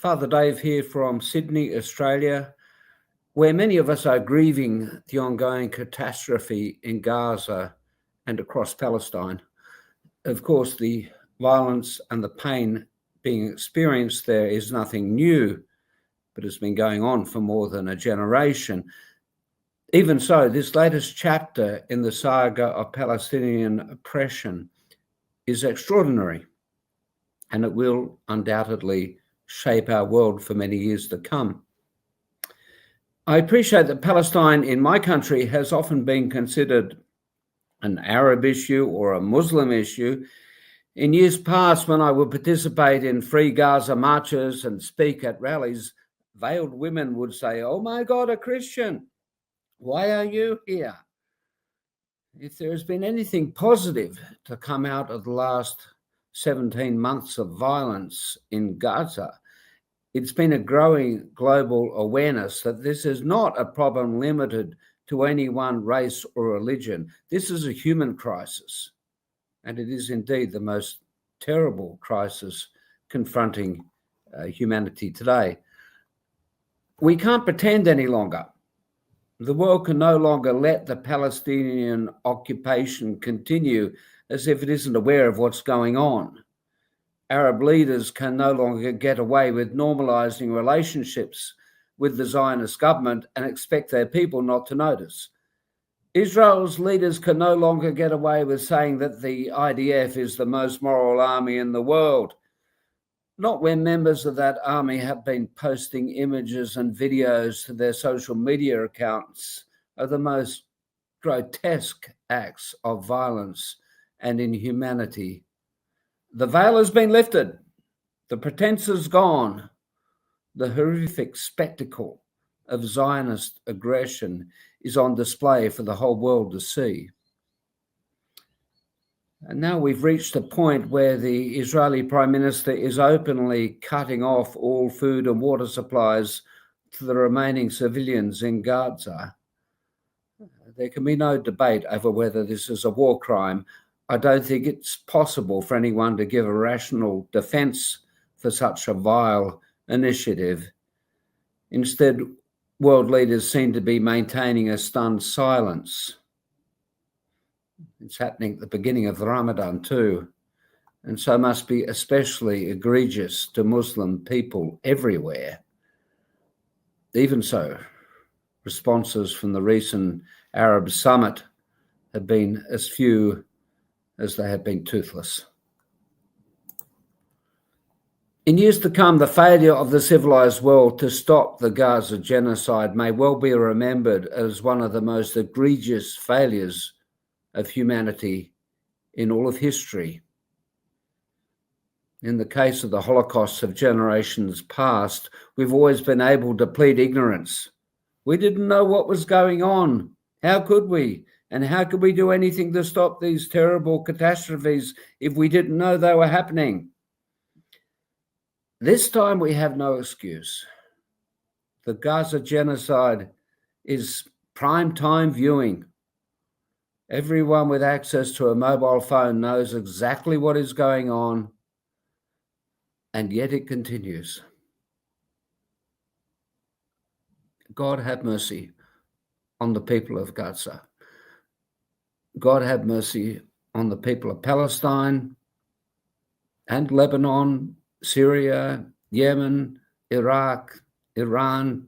Father Dave here from Sydney, Australia, where many of us are grieving the ongoing catastrophe in Gaza and across Palestine. Of course, the violence and the pain being experienced there is nothing new, but has been going on for more than a generation. Even so, this latest chapter in the saga of Palestinian oppression is extraordinary, and it will undoubtedly shape our world for many years to come. I appreciate that Palestine in my country has often been considered an Arab issue or a Muslim issue. In years past, when I would participate in Free Gaza marches and speak at rallies, veiled women would say, "Oh my God, a Christian, why are you here?" If there has been anything positive to come out of the last 17 months of violence in Gaza, it's been a growing global awareness that this is not a problem limited to any one race or religion. This is a human crisis, and it is indeed the most terrible crisis confronting humanity today. We can't pretend any longer. The world can no longer let the Palestinian occupation continue as if it isn't aware of what's going on. Arab leaders can no longer get away with normalizing relationships with the Zionist government and expect their people not to notice. Israel's leaders can no longer get away with saying that the IDF is the most moral army in the world, not when members of that army have been posting images and videos to their social media accounts of the most grotesque acts of violence and inhumanity. The veil has been lifted. The pretense is gone. The horrific spectacle of Zionist aggression is on display for the whole world to see. And now we've reached a point where the Israeli Prime Minister is openly cutting off all food and water supplies to the remaining civilians in Gaza. There can be no debate over whether this is a war crime. I don't think it's possible for anyone to give a rational defense for such a vile initiative. Instead, world leaders seem to be maintaining a stunned silence. It's happening at the beginning of the Ramadan too, and so must be especially egregious to Muslim people everywhere. Even so, responses from the recent Arab summit have been as few as they have been toothless. In years to come, the failure of the civilized world to stop the Gaza genocide may well be remembered as one of the most egregious failures of humanity in all of history. In the case of the Holocausts of generations past, we've always been able to plead ignorance. We didn't know what was going on. How could we? And how could we do anything to stop these terrible catastrophes if we didn't know they were happening? This time we have no excuse. The Gaza genocide is prime time viewing. Everyone with access to a mobile phone knows exactly what is going on, and yet it continues. God have mercy on the people of Gaza. God have mercy on the people of Palestine and Lebanon, Syria, Yemen, Iraq, Iran,